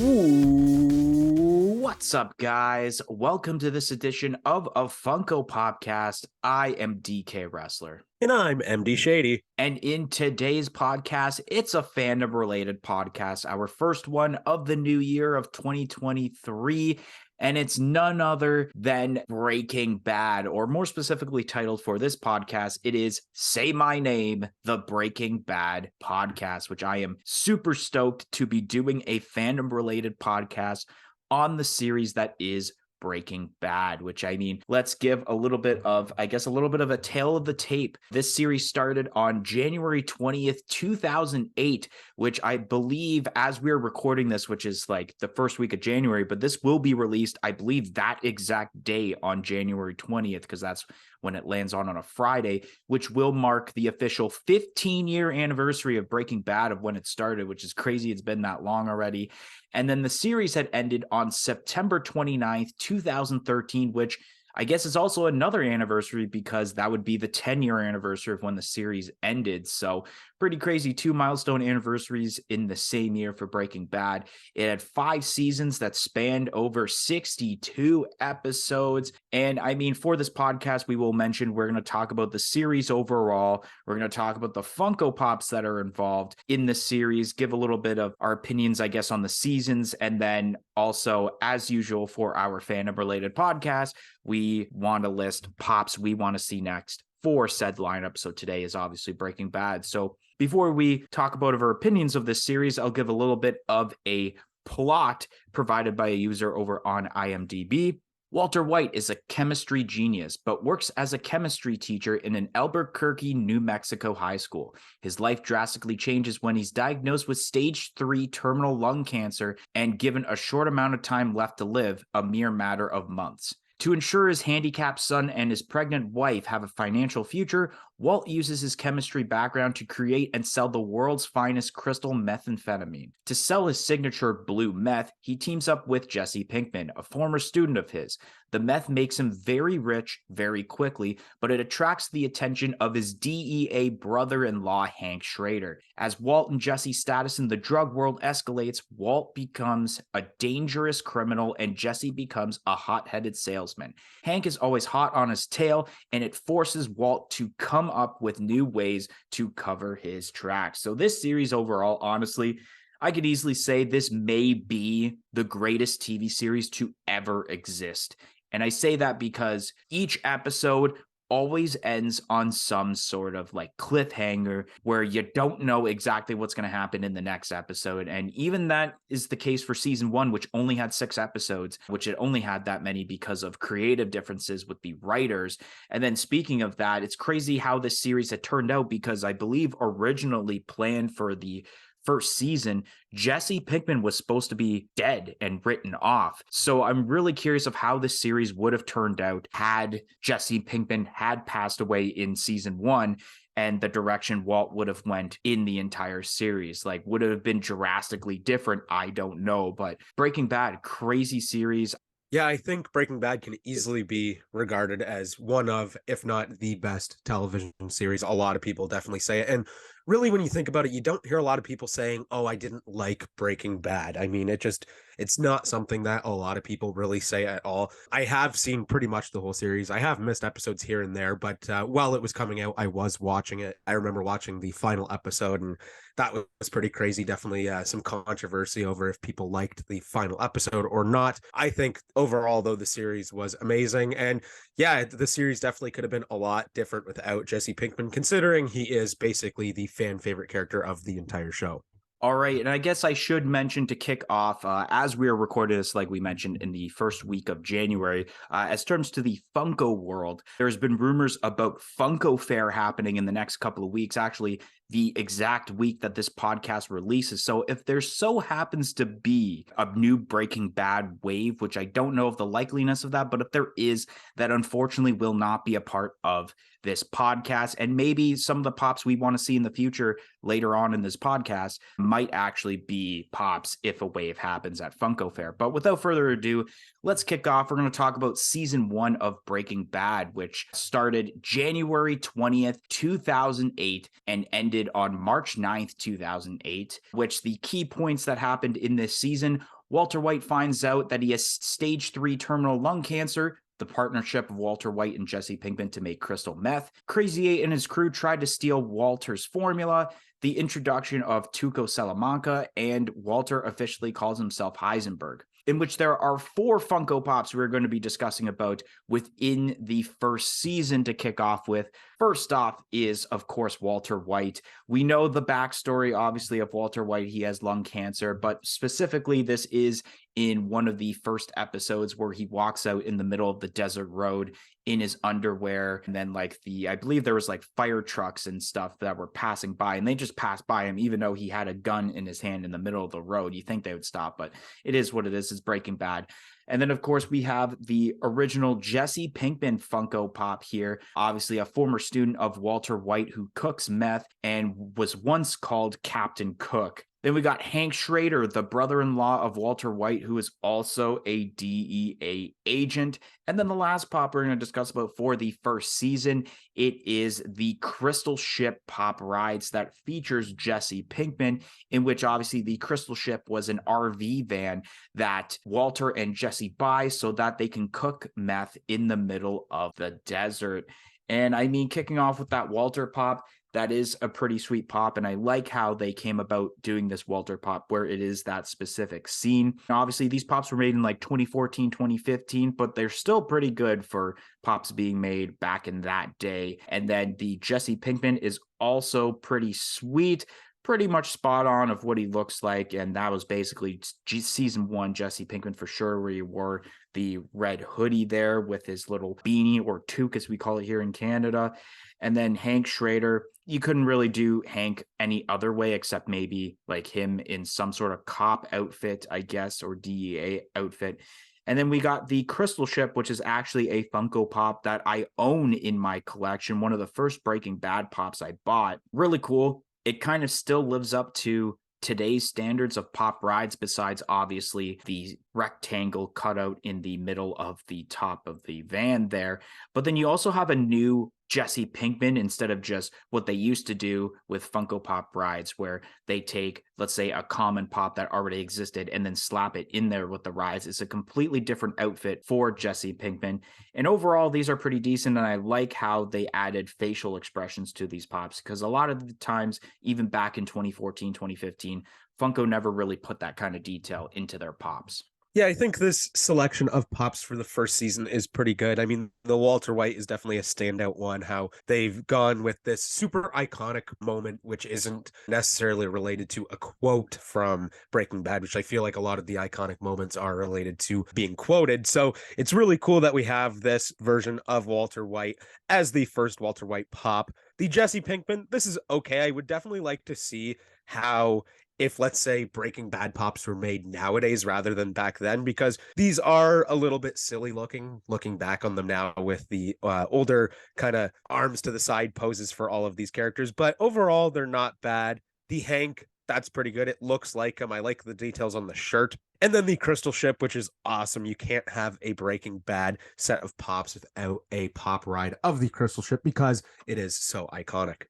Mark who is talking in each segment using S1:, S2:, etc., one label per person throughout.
S1: Ooh, what's up, guys? Welcome to this edition of a Funko podcast. I am DK Wrestler.
S2: And I'm MD Shady.
S1: And in today's podcast, it's a fandom-related podcast, our first one of the new year of 2023. And it's none other than Breaking Bad, or more specifically titled for this podcast, it is Say My Name, the Breaking Bad podcast, which I am super stoked to be doing a fandom-related podcast on the series that is Breaking Bad, which let's give a little bit of a tale of the tape. This series started on January 20th, 2008, which I believe, as we're recording this, which is like the first week of January, but this will be released, I believe, that exact day on January 20th, because that's when it lands on a Friday, which will mark the official 15-year anniversary of Breaking Bad, of when it started, which is crazy. It's been that long already. And then the series had ended on September 29th, 2013, which I guess is also another anniversary because that would be the 10-year anniversary of when the series ended. So pretty crazy, 2 milestone anniversaries in the same year for Breaking Bad. It had 5 seasons that spanned over 62 episodes. And for this podcast, we will mention, we're going to talk about the series overall. We're going to talk about the Funko Pops that are involved in the series, give a little bit of our opinions, I guess, on the seasons. And then also, as usual, for our fandom-related podcast, we want to list pops we want to see next for said lineup. So today is obviously Breaking Bad. So before we talk about our opinions of this series, I'll give a little bit of a plot provided by a user over on IMDb. Walter White is a chemistry genius, but works as a chemistry teacher in an Albuquerque, New Mexico high school. His life drastically changes when he's diagnosed with stage 3 terminal lung cancer and given a short amount of time left to live, a mere matter of months. To ensure his handicapped son and his pregnant wife have a financial future, Walt uses his chemistry background to create and sell the world's finest crystal methamphetamine. To sell his signature blue meth, he teams up with Jesse Pinkman, a former student of his. The meth makes him very rich very quickly, but it attracts the attention of his DEA brother-in-law, Hank Schrader. As Walt and Jesse's status in the drug world escalates, Walt becomes a dangerous criminal and Jesse becomes a hot-headed salesman. Hank is always hot on his tail, and it forces Walt to come up with new ways to cover his tracks. So this series overall, honestly, I could easily say this may be the greatest TV series to ever exist. And I say that because each episode always ends on some sort of like cliffhanger where you don't know exactly what's going to happen in the next episode. And even that is the case for season 1, which only had 6 episodes, which it only had that many because of creative differences with the writers. And then speaking of that, it's crazy how this series had turned out, because I believe originally planned for the first season, Jesse Pinkman was supposed to be dead and written off. So I'm really curious of how this series would have turned out had Jesse Pinkman had passed away in season 1, and the direction Walt would have went in the entire series. Like, would it have been drastically different? I don't know. But Breaking Bad, crazy series.
S2: Yeah, I think Breaking Bad can easily be regarded as one of, if not the best television series. A lot of people definitely say it. And really, when you think about it, you don't hear a lot of people saying, oh, I didn't like Breaking Bad. I mean, it's not something that a lot of people really say at all. I have seen pretty much the whole series. I have missed episodes here and there, but while it was coming out, I was watching it. I remember watching the final episode, and that was pretty crazy. Definitely some controversy over if people liked the final episode or not. I think overall, though, the series was amazing. And yeah, the series definitely could have been a lot different without Jesse Pinkman, considering he is basically the fan favorite character of the entire show.
S1: All right, and I guess I should mention to kick off, as we are recording this, like we mentioned, in the first week of January, as terms to the Funko world, there's been rumors about Funko Fair happening in the next couple of weeks, actually the exact week that this podcast releases. So if there so happens to be a new Breaking Bad wave, which I don't know of the likeliness of that, but if there is, that unfortunately will not be a part of this podcast. And maybe some of the pops we want to see in the future later on in this podcast might actually be pops if a wave happens at Funko Fair. But without further ado, let's kick off. We're going to talk about season 1 of Breaking Bad, which started January 20th, 2008 and ended on March 9th, 2008, which the key points that happened in this season: Walter White finds out that he has stage 3 terminal lung cancer. The partnership of Walter White and Jesse Pinkman to make crystal meth. Crazy 8 and his crew tried to steal Walter's formula. The introduction of Tuco Salamanca, and Walter officially calls himself Heisenberg, in which there are 4 Funko Pops we're going to be discussing about within the first season to kick off with. First off is, of course, Walter White. We know the backstory, obviously, of Walter White. He has lung cancer, but specifically, this is in one of the first episodes where he walks out in the middle of the desert road in his underwear. And then I believe there was like fire trucks and stuff that were passing by, and they just passed by him, even though he had a gun in his hand in the middle of the road. You think they would stop, but it is what it is. It's Breaking Bad. And then, of course, we have the original Jesse Pinkman Funko Pop here. Obviously, a former student of Walter White who cooks meth and was once called Captain Cook. Then we got Hank Schrader, the brother-in-law of Walter White, who is also a DEA agent. And then the last pop we're going to discuss about for the first season, it is the Crystal Ship Pop Rides that features Jesse Pinkman, in which obviously the Crystal Ship was an RV van that Walter and Jesse buy so that they can cook meth in the middle of the desert. And I mean, kicking off with that Walter pop, that is a pretty sweet pop, and I like how they came about doing this Walter pop where it is that specific scene. Now, obviously, these pops were made in like 2014, 2015, but they're still pretty good for pops being made back in that day. And then the Jesse Pinkman is also pretty sweet, pretty much spot on of what he looks like. And that was basically season 1 Jesse Pinkman for sure, where he wore the red hoodie there with his little beanie, or toque as we call it here in Canada. And then Hank Schrader, you couldn't really do Hank any other way except maybe like him in some sort of cop outfit, I guess, or DEA outfit. And then we got the Crystal Ship, which is actually a Funko Pop that I own in my collection. One of the first Breaking Bad pops I bought. Really cool. It kind of still lives up to today's standards of pop rides, besides obviously the rectangle cutout in the middle of the top of the van there. But then you also have a new Jesse Pinkman instead of just what they used to do with Funko Pop rides, where they take, let's say, a common pop that already existed and then slap it in there with the rides. It's a completely different outfit for Jesse Pinkman. And overall, these are pretty decent. And I like how they added facial expressions to these pops, because a lot of the times, even back in 2014, 2015, Funko never really put that kind of detail into their pops.
S2: Yeah, I think this selection of pops for the first season is pretty good. I mean, the Walter White is definitely a standout one, how they've gone with this super iconic moment, which isn't necessarily related to a quote from Breaking Bad, which I feel like a lot of the iconic moments are related to being quoted. So it's really cool that we have this version of Walter White as the first Walter White pop. The Jesse Pinkman, this is okay. I would definitely like to see how, if let's say Breaking Bad pops were made nowadays rather than back then, because these are a little bit silly looking back on them now with the older kind of arms to the side poses for all of these characters. But overall, they're not bad. The Hank, that's pretty good. It looks like him. I like the details on the shirt. And then the Crystal Ship, which is awesome. You can't have a Breaking Bad set of pops without a pop ride of the Crystal Ship because it is so iconic.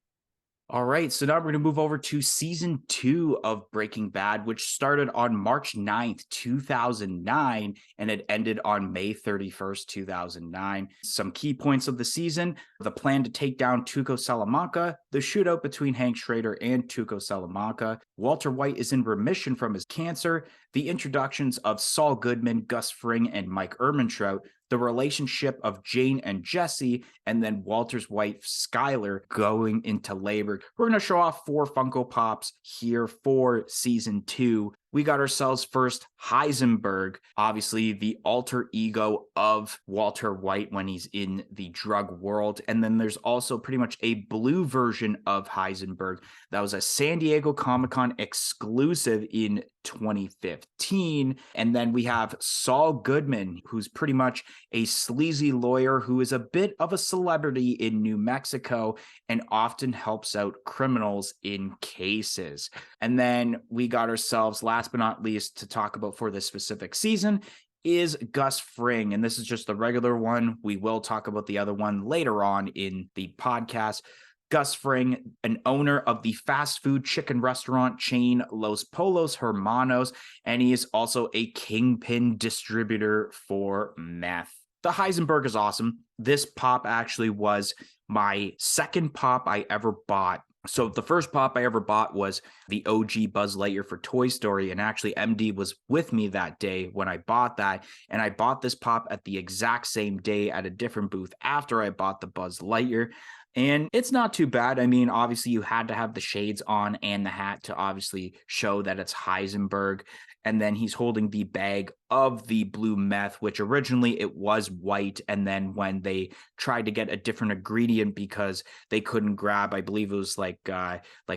S1: All right, so now we're going to move over to season 2 of Breaking Bad, which started on March 9th, 2009, and it ended on May 31st, 2009. Some key points of the season: the plan to take down Tuco Salamanca, the shootout between Hank Schrader and Tuco Salamanca, Walter White is in remission from his cancer, the introductions of Saul Goodman, Gus Fring, and Mike Ehrmantraut, the relationship of Jane and Jesse, and then Walter's wife, Skyler, going into labor. We're going to show off 4 Funko Pops here for season 2. We got ourselves first Heisenberg, obviously the alter ego of Walter White when he's in the drug world. And then there's also pretty much a blue version of Heisenberg that was a San Diego Comic-Con exclusive in 2015. And then we have Saul Goodman, who's pretty much a sleazy lawyer who is a bit of a celebrity in New Mexico and often helps out criminals in cases. And then we got ourselves, last but not least, to talk about for this specific season is Gus Fring. And this is just the regular one. We will talk about the other one later on in the podcast. Gus Fring, an owner of the fast food chicken restaurant chain Los Polos Hermanos, and he is also a kingpin distributor for meth. The Heisenberg is awesome. This pop actually was my second pop I ever bought. So the first pop I ever bought was the OG Buzz Lightyear for Toy Story, and actually MD was with me that day when I bought that, and I bought this pop at the exact same day at a different booth after I bought the Buzz Lightyear. And it's not too bad. I mean, obviously, you had to have the shades on and the hat to obviously show that it's Heisenberg. And then he's holding the bag of the blue meth, which originally it was white. And then when they tried to get a different ingredient because they couldn't grab, I believe it was like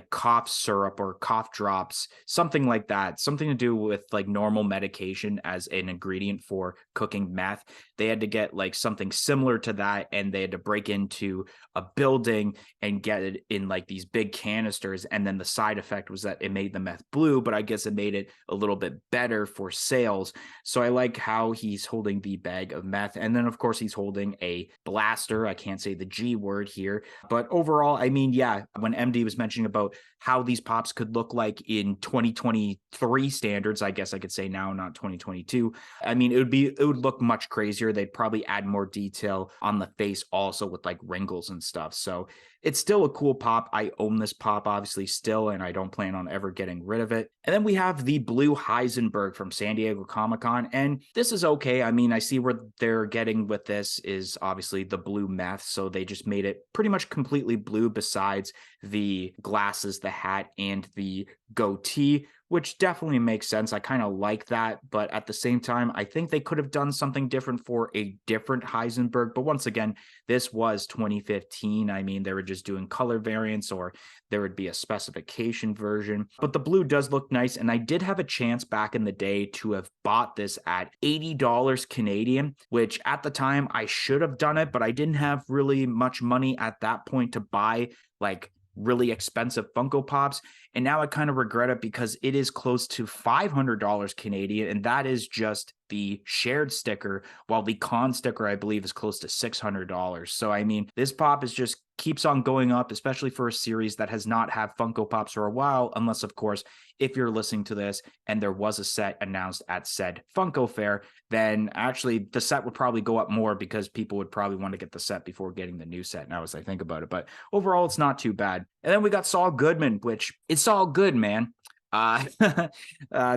S1: cough syrup or cough drops, something like that, something to do with like normal medication as an ingredient for cooking meth. They had to get like something similar to that, and they had to break into a building and get it in like these big canisters. And then the side effect was that it made the meth blue, but I guess it made it a little bit better for sales. So I like how he's holding the bag of meth. And then, of course, he's holding a blaster. I can't say the G word here. But overall, I mean, yeah, when MD was mentioning about how these pops could look like in 2023 standards, I guess I could say now, not 2022. I mean, it would look much crazier. They'd probably add more detail on the face also with like wrinkles and stuff. So it's still a cool pop. I own this pop obviously still, and I don't plan on ever getting rid of it. And then we have the blue Heisenberg from San Diego Comic-Con, and this is okay. I mean, I see where they're getting with this is obviously the blue meth, so they just made it pretty much completely blue besides the glasses, the hat, and the goatee, which definitely makes sense. I kind of like that, but at the same time, I think they could have done something different for a different Heisenberg. But once again, this was 2015. I mean, they were just doing color variants, or there would be a specification version. But the blue does look nice, and I did have a chance back in the day to have bought this at $80 Canadian, which at the time I should have done it, but I didn't have really much money at that point to buy like really expensive Funko Pops. And now I kind of regret it because it is close to $500 Canadian, and that is just the shared sticker, while the con sticker, I believe, is close to $600. So, I mean, this pop is just keeps on going up, especially for a series that has not had Funko Pops for a while, unless, of course, if you're listening to this and there was a set announced at said Funko Fair, then actually the set would probably go up more because people would probably want to get the set before getting the new set now as I think about it. But overall, it's not too bad. And then we got Saul Goodman, which it's all good, man.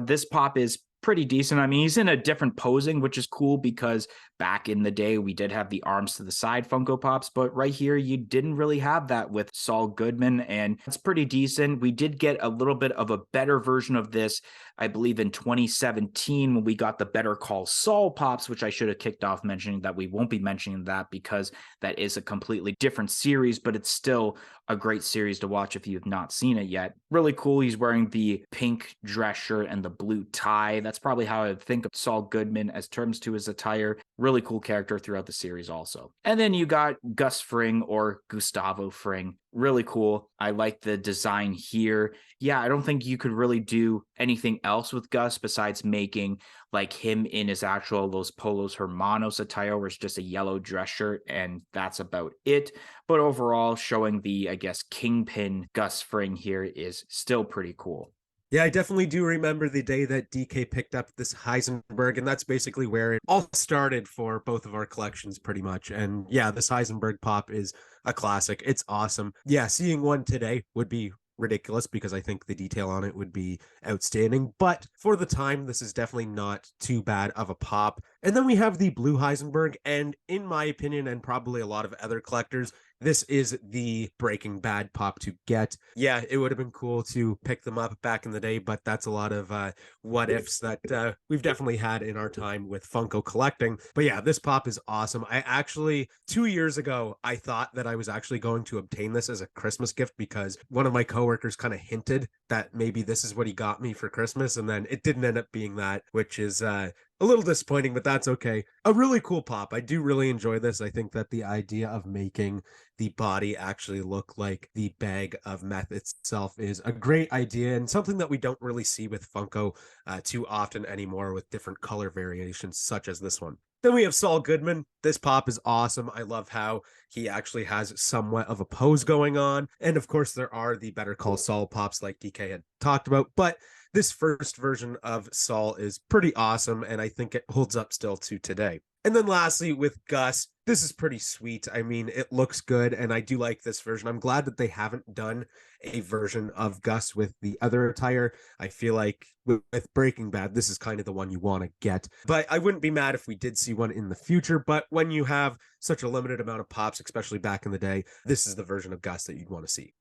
S1: This pop is pretty decent. I mean, he's in a different posing, which is cool because back in the day, we did have the arms to the side Funko Pops, but right here, you didn't really have that with Saul Goodman, and it's pretty decent. We did get a little bit of a better version of this, I believe, in 2017 when we got the Better Call Saul Pops, which I should have kicked off mentioning that we won't be mentioning that because that is a completely different series, but it's still a great series to watch if you have not seen it yet. Really cool. He's wearing the pink dress shirt and the blue tie. That's probably how I think of Saul Goodman as terms to his attire. Really cool character throughout the series also. And then you got Gus Fring, or Gustavo Fring. Really cool. I like the design here. Yeah, I don't think you could really do anything else with Gus besides making like him in his actual Los Polos Hermanos attire, where it's just a yellow dress shirt, and that's about it. But overall, showing the, I guess, kingpin Gus Fring here is still pretty cool.
S2: Yeah, I definitely do remember the day that DK picked up this Heisenberg, and that's basically where it all started for both of our collections, pretty much. And yeah, this Heisenberg pop is a classic. It's awesome. Yeah, seeing one today would be ridiculous because I think the detail on it would be outstanding. But for the time, this is definitely not too bad of a pop. And then we have the blue Heisenberg, and in my opinion, and probably a lot of other collectors, this is the Breaking Bad pop to get. Yeah, it would have been cool to pick them up back in the day, but that's a lot of what ifs that we've definitely had in our time with Funko collecting. But yeah, this pop is awesome. I actually, 2 years ago, I thought that I was actually going to obtain this as a Christmas gift because one of my coworkers kind of hinted that maybe this is what he got me for Christmas, and then it didn't end up being that, which is a little disappointing, but that's okay. A really cool pop. I do really enjoy this. I think that the idea of making the body actually look like the bag of meth itself is a great idea, and something that we don't really see with Funko too often anymore with different color variations such as this one. Then we have Saul Goodman. This pop is awesome. I love how he actually has somewhat of a pose going on. And of course, there are the Better Call Saul pops like DK had talked about. But this first version of Saul is pretty awesome. And I think it holds up still to today. And then lastly, with Gus, this is pretty sweet. I mean, it looks good, and I do like this version. I'm glad that they haven't done a version of Gus with the other attire. I feel like with Breaking Bad, this is kind of the one you want to get. But I wouldn't be mad if we did see one in the future. But when you have such a limited amount of pops, especially back in the day, this is the version of Gus that you'd want to see.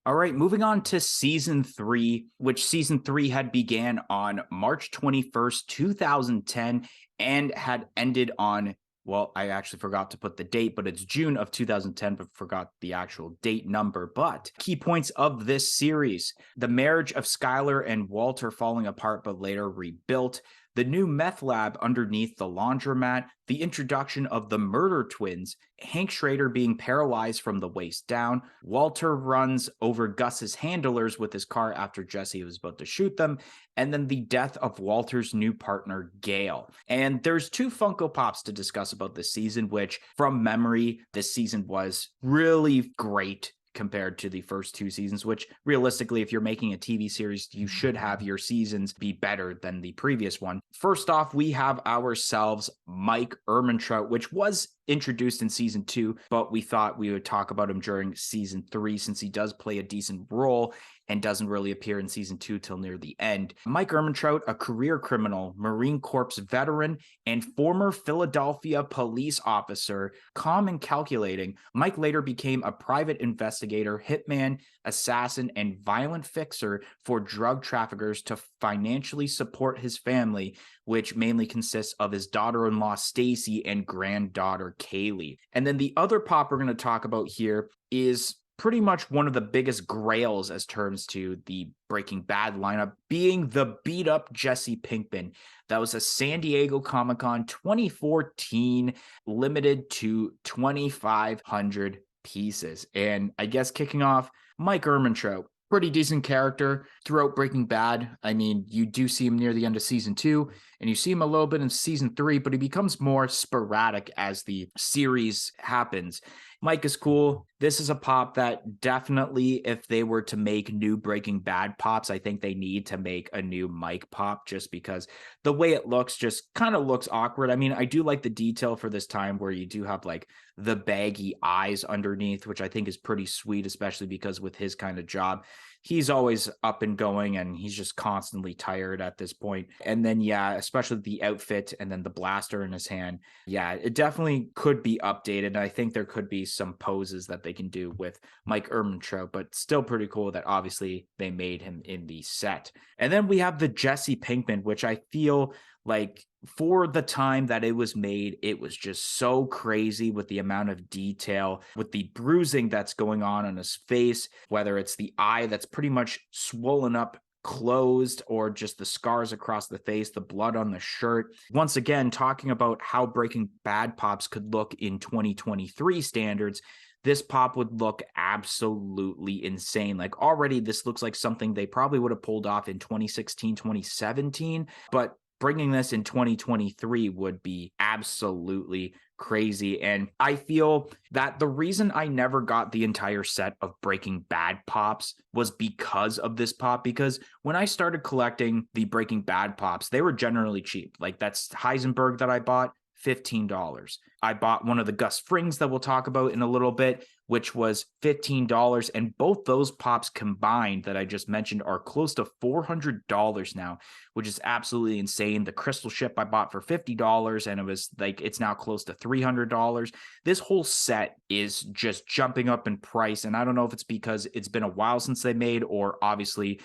S1: All right, moving on to season 3, which season 3 had began on March 21st, 2010, and had ended on, well, I actually forgot to put the date, but it's June of 2010, but forgot the actual date number. But key points of this series: the marriage of Skylar and Walter falling apart but later rebuilt, the new meth lab underneath the laundromat, the introduction of the murder twins, Hank Schrader being paralyzed from the waist down, Walter runs over Gus's handlers with his car after Jesse was about to shoot them, and then the death of Walter's new partner, Gail. And there's 2 Funko Pops to discuss about this season, which from memory, this season was really great compared to the first 2 seasons, which realistically, if you're making a TV series, you should have your seasons be better than the previous one. First off, we have ourselves Mike Ehrmantraut, which was introduced in season 2, but we thought we would talk about him during season 3 since he does play a decent role and doesn't really appear in season 2 till near the end. Mike Ehrmantraut, a career criminal, Marine Corps veteran, and former Philadelphia police officer, calm and calculating, Mike later became a private investigator, hitman, assassin, and violent fixer for drug traffickers to financially support his family, which mainly consists of his daughter-in-law Stacy and granddaughter Kaylee. And then the other pop we're going to talk about here is pretty much one of the biggest grails as terms to the Breaking Bad lineup, being the beat up Jesse Pinkman. That was a San Diego Comic-Con 2014, limited to 2,500 pieces. And I guess kicking off, Mike Ehrmantraut, pretty decent character throughout Breaking Bad. I mean, you do see him near the end of season 2, and you see him a little bit in season 3, but he becomes more sporadic as the series happens. Mike is cool. This is a pop that definitely, if they were to make new Breaking Bad pops, I think they need to make a new Mike pop, just because the way it looks just kind of looks awkward. I mean, I do like the detail for this time where you do have like the baggy eyes underneath, which I think is pretty sweet, especially because with his kind of job, he's always up and going and he's just constantly tired at this point. And then, yeah, especially the outfit and then the blaster in his hand. Yeah, it definitely could be updated. I think there could be some poses that they can do with Mike Ehrmantraut, but still pretty cool that obviously they made him in the set. And then we have the Jesse Pinkman, which I feel like for the time that it was made, it was just so crazy with the amount of detail, with the bruising that's going on his face, whether it's the eye that's pretty much swollen up, closed, or just the scars across the face, the blood on the shirt. Once again, talking about how Breaking Bad pops could look in 2023 standards, this pop would look absolutely insane. Like already, this looks like something they probably would have pulled off in 2016, 2017, but bringing this in 2023 would be absolutely crazy. And I feel that the reason I never got the entire set of Breaking Bad pops was because of this pop. Because when I started collecting the Breaking Bad pops, they were generally cheap. Like that's Heisenberg that I bought, $15. I bought one of the Gus Frings that we'll talk about in a little bit, which was $15. And both those pops combined that I just mentioned are close to $400 now, which is absolutely insane. The crystal ship I bought for $50, and it was like, it's now close to $300. This whole set is just jumping up in price. And I don't know if it's because it's been a while since they made, or obviously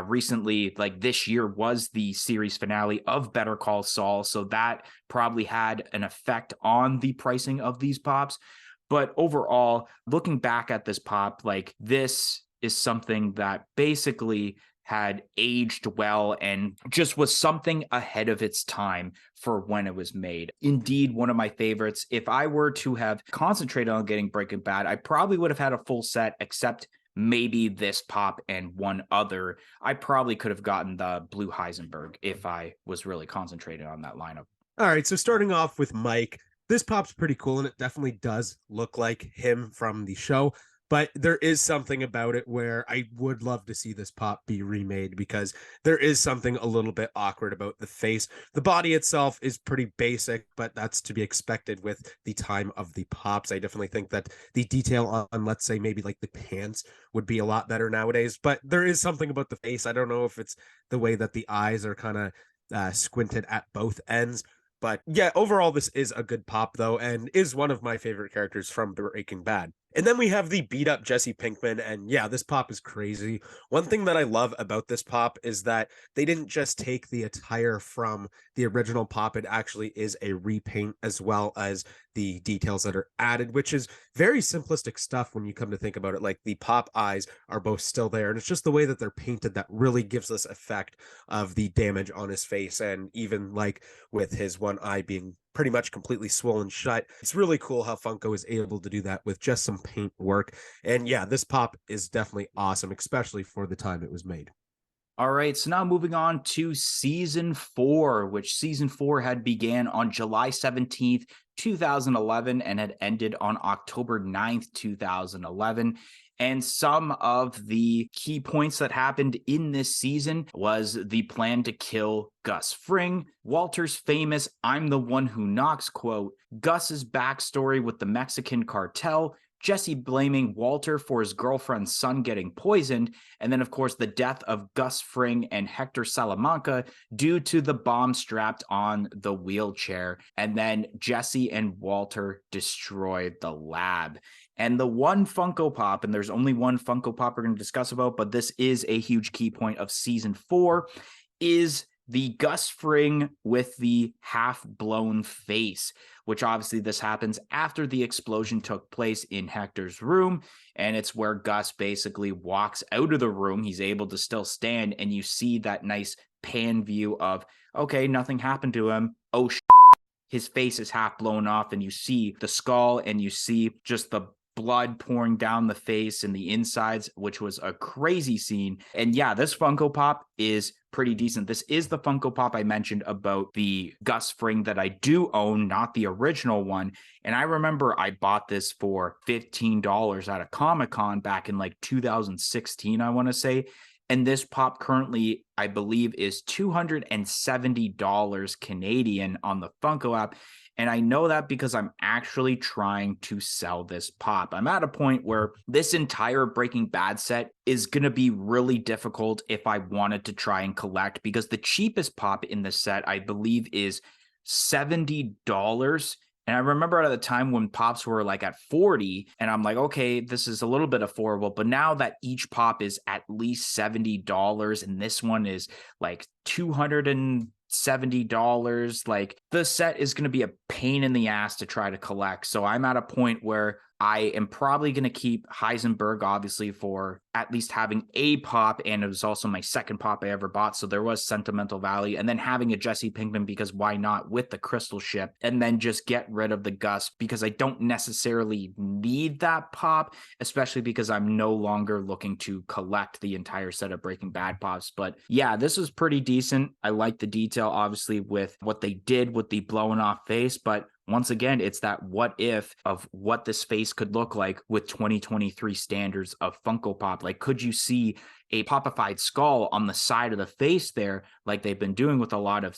S1: recently, like this year was the series finale of Better Call Saul. So that probably had an effect on the pricing of these pops. But overall, looking back at this pop, like this is something that basically had aged well and just was something ahead of its time for when it was made. Indeed, one of my favorites. If I were to have concentrated on getting Breaking Bad, I probably would have had a full set, except maybe this pop and one other. I probably could have gotten the Blue Heisenberg if I was really concentrated on that lineup.
S2: All right, so starting off with Mike, this pop's pretty cool and it definitely does look like him from the show, but there is something about it where I would love to see this pop be remade because there is something a little bit awkward about the face. The body itself is pretty basic, but that's to be expected with the time of the pops. I definitely think that the detail on let's say maybe like the pants would be a lot better nowadays, but there is something about the face. I don't know if it's the way that the eyes are kind of squinted at both ends. But yeah, overall, this is a good pop, though, and is one of my favorite characters from Breaking Bad. And then we have the beat up Jesse Pinkman. And yeah, this pop is crazy. One thing that I love about this pop is that they didn't just take the attire from the original pop, it actually is a repaint as well as the details that are added, which is very simplistic stuff when you come to think about it. Like the pop eyes are both still there. And it's just the way that they're painted that really gives this effect of the damage on his face. And even like with his one eye being pretty much completely swollen shut. It's really cool how Funko is able to do that with just some paint work. And yeah, this pop is definitely awesome, especially for the time it was made.
S1: All right, so now moving on to season 4, which season 4 had began on July 17th, 2011 and had ended on October 9th, 2011. And some of the key points that happened in this season was the plan to kill Gus Fring, Walter's famous "I'm the one who knocks" quote, Gus's backstory with the Mexican cartel, Jesse blaming Walter for his girlfriend's son getting poisoned, and then, of course, the death of Gus Fring and Hector Salamanca due to the bomb strapped on the wheelchair. And then Jesse and Walter destroyed the lab. And the one Funko Pop, and there's only one Funko Pop we're going to discuss about, but this is a huge key point of season 4, is the Gus Fring with the half-blown face, which obviously this happens after the explosion took place in Hector's room, and it's where Gus basically walks out of the room. He's able to still stand, and you see that nice pan view of, okay, nothing happened to him. Oh, his face is half blown off, and you see the skull, and you see just the blood pouring down the face and the insides, which was a crazy scene. And yeah, this Funko Pop is pretty decent. This is the Funko Pop I mentioned about the Gus Fring that I do own, not the original one. And I remember I bought this for $15 at a Comic-Con back in like 2016, I want to say. And this pop currently, I believe, is $270 Canadian on the Funko app. And I know that because I'm actually trying to sell this pop. I'm at a point where this entire Breaking Bad set is going to be really difficult if I wanted to try and collect, because the cheapest pop in the set, I believe, is $70. And I remember at the time when pops were like at 40, and I'm like, okay, this is a little bit affordable. But now that each pop is at least $70, and this one is like $270, like the set is going to be a pain in the ass to try to collect. So I'm at a point where I am probably going to keep Heisenberg, obviously, for at least having a pop, and it was also my second pop I ever bought, so there was sentimental value, and then having a Jesse Pinkman, because why not, with the crystal ship, and then just get rid of the Gus, because I don't necessarily need that pop, especially because I'm no longer looking to collect the entire set of Breaking Bad pops. But yeah, this was pretty decent. I like the detail, obviously, with what they did with the blown off face, but once again, it's that what if of what this face could look like with 2023 standards of Funko Pop. Like, could you see a popified skull on the side of the face there, like they've been doing with a lot of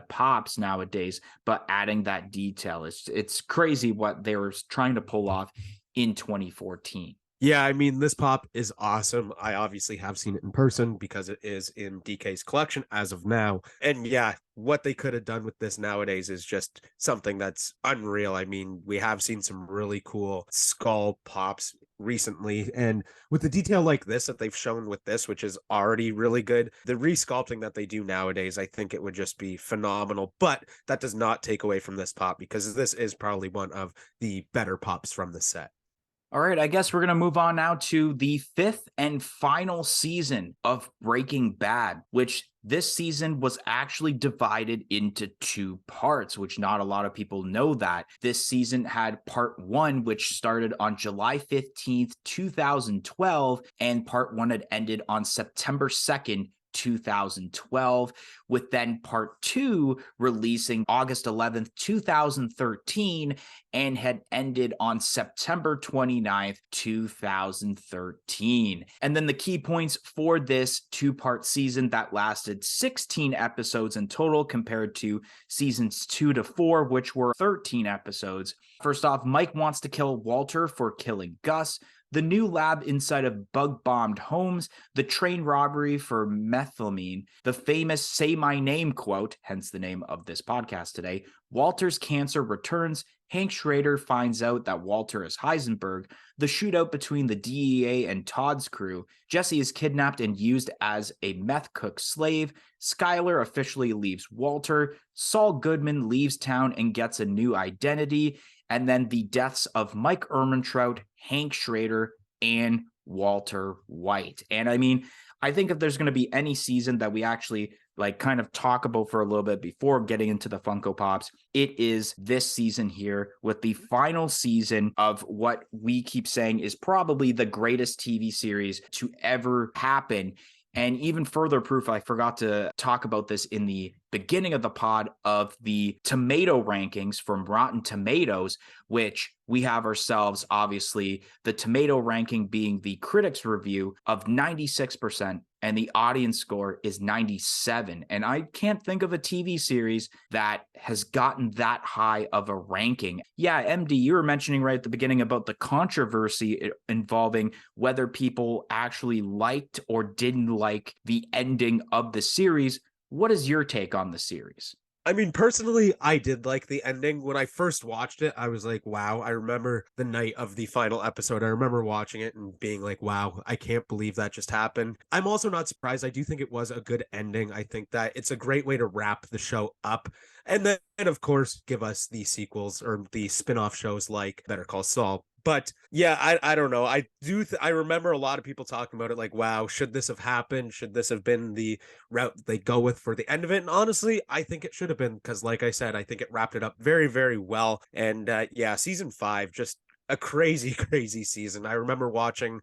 S1: pops nowadays, but adding that detail? It's crazy what they were trying to pull off in 2014.
S2: Yeah, I mean, this pop is awesome. I obviously have seen it in person because it is in DK's collection as of now. And yeah, what they could have done with this nowadays is just something that's unreal. I mean, we have seen some really cool skull pops recently. And with the detail like this that they've shown with this, which is already really good, the resculpting that they do nowadays, I think it would just be phenomenal. But that does not take away from this pop, because this is probably one of the better pops from the set.
S1: All right, I guess we're going to move on now to the 5th and final season of Breaking Bad, which this season was actually divided into 2 parts, which not a lot of people know that. This season had part 1, which started on July 15th, 2012, and part 1 had ended on September 2nd, 2012, with then part 2 releasing August 11th, 2013, and had ended on September 29th, 2013. And then the key points for this two-part season that lasted 16 episodes in total compared to seasons 2 to 4, which were 13 episodes. First off, Mike wants to kill Walter for killing Gus, the new lab inside of bug-bombed homes, the train robbery for methylamine, the famous "Say My Name" quote, hence the name of this podcast today, Walter's cancer returns, Hank Schrader finds out that Walter is Heisenberg, the shootout between the DEA and Todd's crew, Jesse is kidnapped and used as a meth cook slave, Skyler officially leaves Walter, Saul Goodman leaves town and gets a new identity, and then the deaths of Mike Ehrmantraut, Hank Schrader, and Walter White. And I mean, I think if there's going to be any season that we actually like kind of talk about for a little bit before getting into the Funko Pops, it is this season here with the final season of what we keep saying is probably the greatest TV series to ever happen. And even further proof, I forgot to talk about this in the beginning of the pod, of the tomato rankings from Rotten Tomatoes, which we have ourselves, obviously, the tomato ranking being the critics' review of 96%, and the audience score is 97. And I can't think of a TV series that has gotten that high of a ranking. Yeah, MD, you were mentioning right at the beginning about the controversy involving whether people actually liked or didn't like the ending of the series. What is your take on the series?
S2: I mean, personally, I did like the ending. When I first watched it, I was like, wow. I remember the night of the final episode. I remember watching it and being like, wow, I can't believe that just happened. I'm also not surprised. I do think it was a good ending. I think that it's a great way to wrap the show up. And then, of course, give us the sequels or the spin-off shows like Better Call Saul. But yeah, I don't know. I remember a lot of people talking about it like, wow, should this have happened? Should this have been the route they go with for the end of it? And honestly, I think it should have been, because like I said, I think it wrapped it up very, very well. And yeah, season 5, just a crazy, crazy season. I remember watching,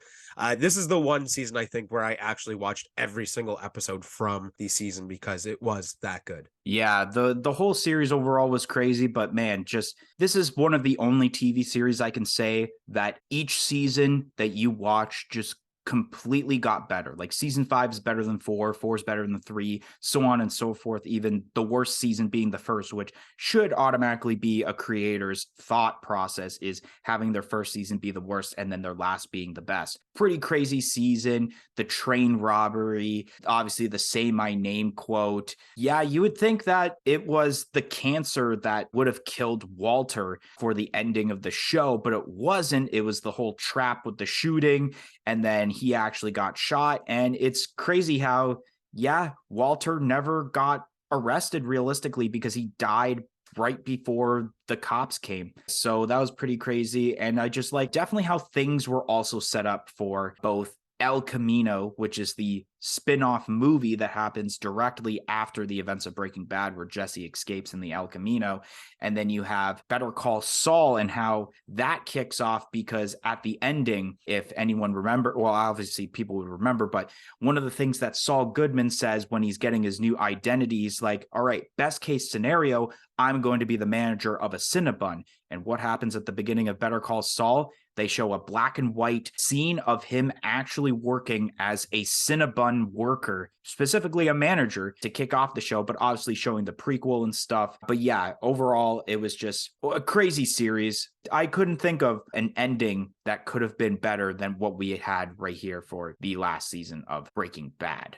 S2: this is the one season I think where I actually watched every single episode from the season because it was that good.
S1: Yeah, the whole series overall was crazy, but man, just this is one of the only TV series I can say that each season that you watch just completely got better. Like season 5 is better than 4, 4 is better than 3, so on and so forth. Even the worst season being the first, which should automatically be a creator's thought process, is having their first season be the worst and then their last being the best. Pretty crazy season. The train robbery, obviously the "Say My Name" quote. Yeah, you would think that it was the cancer that would have killed Walter for the ending of the show, but it wasn't. It was the whole trap with the shooting, and then he actually got shot. And it's crazy how, yeah, Walter never got arrested realistically because he died right before the cops came. So that was pretty crazy. And I just like definitely how things were also set up for both El Camino, which is the spin-off movie that happens directly after the events of Breaking Bad, where Jesse escapes in the El Camino. And then you have Better Call Saul and how that kicks off, because at the ending, if anyone remember, well, obviously people would remember, but one of the things that Saul Goodman says when he's getting his new identity is like, all right, best case scenario, I'm going to be the manager of a Cinnabon. And what happens at the beginning of Better Call Saul? They show a black and white scene of him actually working as a Cinnabon worker, specifically a manager, to kick off the show, but obviously showing the prequel and stuff. But yeah, overall, it was just a crazy series. I couldn't think of an ending that could have been better than what we had right here for the last season of Breaking Bad.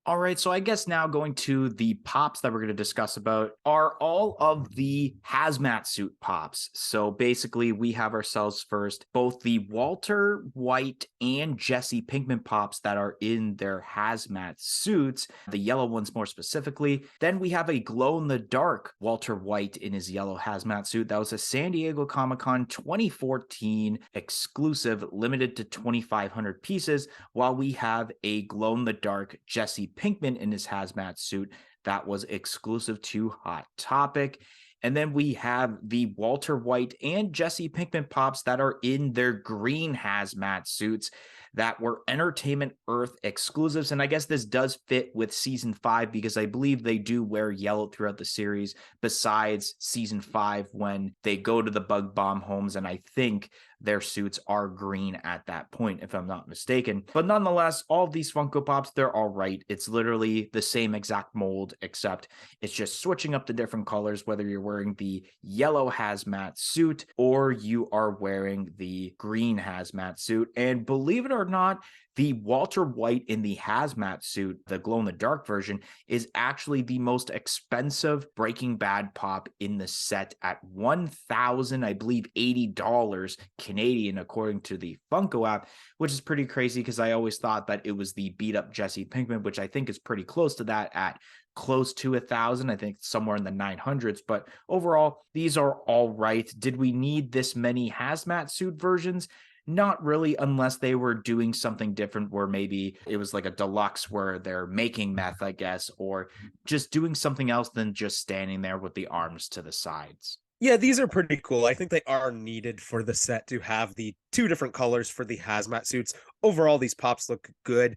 S1: All right, so I guess now going to the pops that we're going to discuss about are all of the hazmat suit pops. So basically, we have ourselves first both the Walter White and Jesse Pinkman pops that are in their hazmat suits, the yellow ones more specifically. Then we have a glow-in-the-dark Walter White in his yellow hazmat suit. That was a San Diego Comic-Con 2014 exclusive, limited to 2,500 pieces, while we have a glow-in-the-dark Jesse Pinkman in his hazmat suit that was exclusive to Hot Topic. And then we have the Walter White and Jesse Pinkman pops that are in their green hazmat suits. that were Entertainment Earth exclusives. And I guess this does fit with season 5 because I believe they do wear yellow throughout the series, besides season 5 when they go to the bug bomb homes. And I think their suits are green at that point, if I'm not mistaken. But nonetheless, all of these Funko Pops, they're all right. It's literally the same exact mold, except it's just switching up the different colors, whether you're wearing the yellow hazmat suit or you are wearing the green hazmat suit. And believe it or not, the Walter White in the hazmat suit, the glow in the dark version, is actually the most expensive Breaking Bad pop in the set at 1,000, I believe, $80 Canadian, according to the Funko app, which is pretty crazy because I always thought that it was the beat up Jesse Pinkman, which I think is pretty close to that at close to 1,000. I think somewhere in the 900s. But overall, these are all right. Did we need this many hazmat suit versions? Not really, unless they were doing something different where maybe it was like a deluxe where they're making meth, I guess, or just doing something else than just standing there with the arms to the sides.
S2: Yeah, these are pretty cool. I think they are needed for the set to have the two different colors for the hazmat suits. Overall, these pops look good.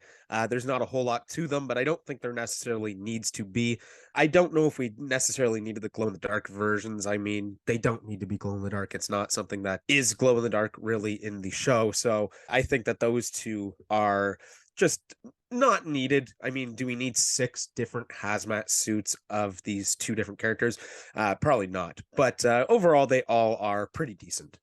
S2: There's not a whole lot to them, but I don't think there necessarily needs to be. I don't know if we necessarily needed the glow in the dark versions. I mean, they don't need to be glow in the dark. It's not something that is glow in the dark really in the show. So I think that those two are just not needed. I mean, do we need 6 different hazmat suits of these 2 different characters? Probably not. But overall, they all are pretty decent.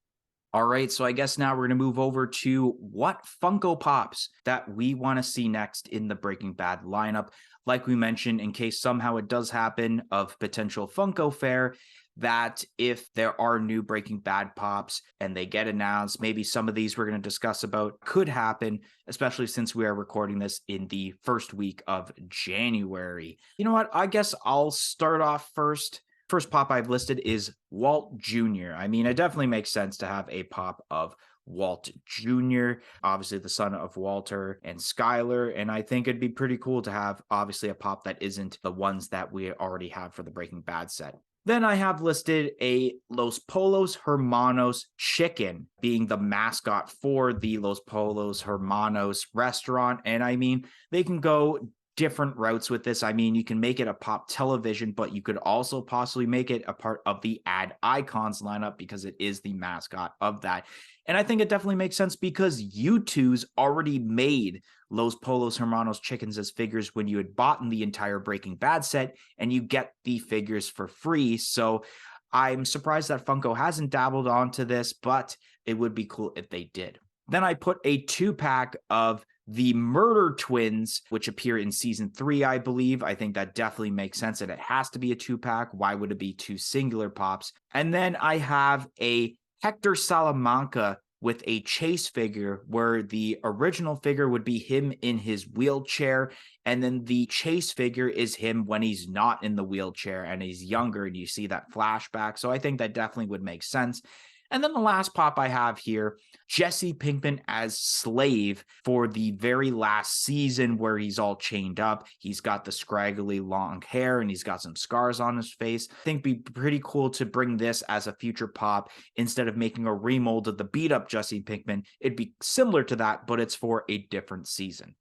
S1: All right, so I guess now we're going to move over to what Funko Pops that we want to see next in the Breaking Bad lineup. Like we mentioned, in case somehow it does happen of potential Funko Fair, that if there are new Breaking Bad Pops and they get announced, maybe some of these we're going to discuss about could happen, especially since we are recording this in the first week of January. You know what? I guess I'll start off first. First pop I've listed is Walt Jr. I mean, it definitely makes sense to have a pop of Walt Jr., obviously the son of Walter and Skyler. And I think it'd be pretty cool to have, obviously, a pop that isn't the ones that we already have for the Breaking Bad set. Then I have listed a Los Polos Hermanos chicken being the mascot for the Los Polos Hermanos restaurant. And I mean, they can go different routes with this. I mean, you can make it a pop television, but you could also possibly make it a part of the ad icons lineup because it is the mascot of that. And I think it definitely makes sense because U2's already made Los Polos Hermanos chickens as figures when you had bought the entire Breaking Bad set, and you get the figures for free. So I'm surprised that Funko hasn't dabbled onto this, but it would be cool if they did. Then I put a 2-pack of the Murder Twins, which appear in season 3, I believe. I think that definitely makes sense that it has to be a 2-pack. Why would it be 2 singular pops? And then I have a Hector Salamanca with a chase figure where the original figure would be him in his wheelchair. And then the chase figure is him when he's not in the wheelchair and he's younger and you see that flashback. So I think that definitely would make sense. And then the last pop I have here, Jesse Pinkman as Slave for the very last season where he's all chained up. He's got the scraggly long hair and he's got some scars on his face. I think it'd be pretty cool to bring this as a future pop instead of making a remold of the beat up Jesse Pinkman. It'd be similar to that, but it's for a different season.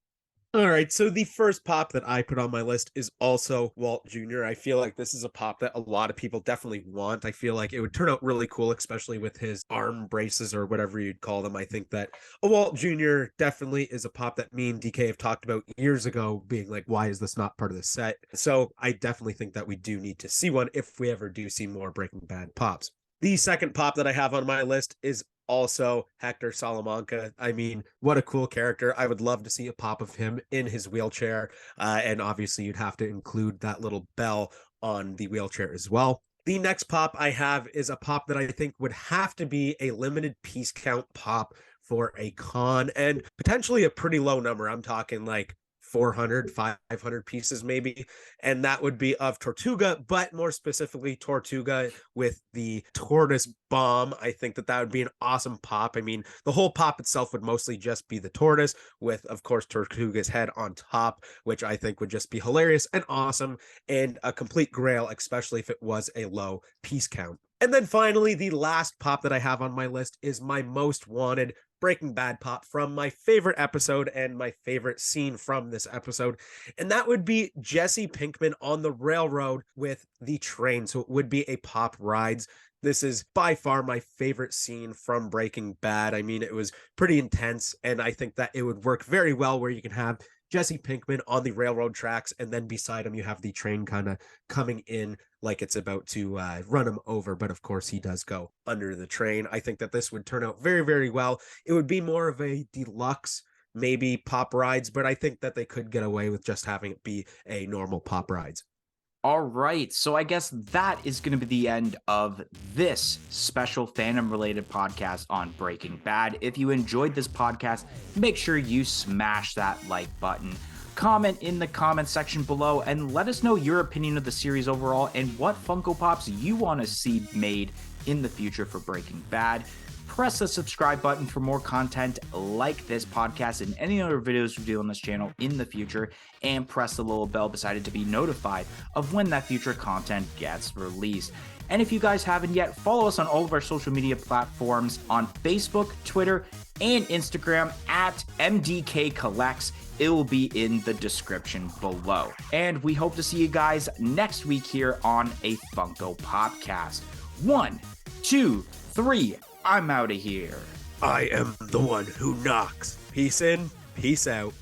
S2: All right, so the first pop that I put on my list is also Walt Jr. I feel like this is a pop that a lot of people definitely want. I feel like it would turn out really cool, especially with his arm braces or whatever you'd call them. I think that a Walt Jr. definitely is a pop that me and DK have talked about years ago, being like, why is this not part of the set? So I definitely think that we do need to see one if we ever do see more Breaking Bad pops. The second pop that I have on my list is also Hector Salamanca. I mean, what a cool character. I would love to see a pop of him in his wheelchair. And obviously, you'd have to include that little bell on the wheelchair as well. The next pop I have is a pop that I think would have to be a limited piece count pop for a con and potentially a pretty low number. I'm talking like 400, 500 pieces maybe, and that would be of Tortuga, but more specifically Tortuga with the tortoise bomb. I think that would be an awesome pop. I mean, the whole pop itself would mostly just be the tortoise with, of course, Tortuga's head on top, which I think would just be hilarious and awesome and a complete grail, especially if it was a low piece count. And then finally, the last pop that I have on my list is my most wanted Breaking Bad pop from my favorite episode and my favorite scene from this episode. And that would be Jesse Pinkman on the railroad with the train. So it would be a Pop Rides. This is by far my favorite scene from Breaking Bad. I mean, it was pretty intense, and I think that it would work very well where you can have Jesse Pinkman on the railroad tracks, and then beside him, you have the train kind of coming in like it's about to run him over. But of course, he does go under the train. I think that this would turn out very, very well. It would be more of a deluxe, maybe Pop Rides, but I think that they could get away with just having it be a normal Pop Rides.
S1: All right, so I guess that is going to be the end of this special fandom-related podcast on Breaking Bad. If you enjoyed this podcast, make sure you smash that like button. Comment in the comment section below and let us know your opinion of the series overall and what Funko Pops you want to see made in the future for Breaking Bad. Press the subscribe button for more content like this podcast and any other videos we do on this channel in the future, and press the little bell beside it to be notified of when that future content gets released. And if you guys haven't yet, follow us on all of our social media platforms on Facebook, Twitter, and Instagram at MDK Collects. It will be in the description below. And we hope to see you guys next week here on a Funko Popcast. 1, 2, 3. I'm out of here.
S2: I am the one who knocks. Peace in, peace out.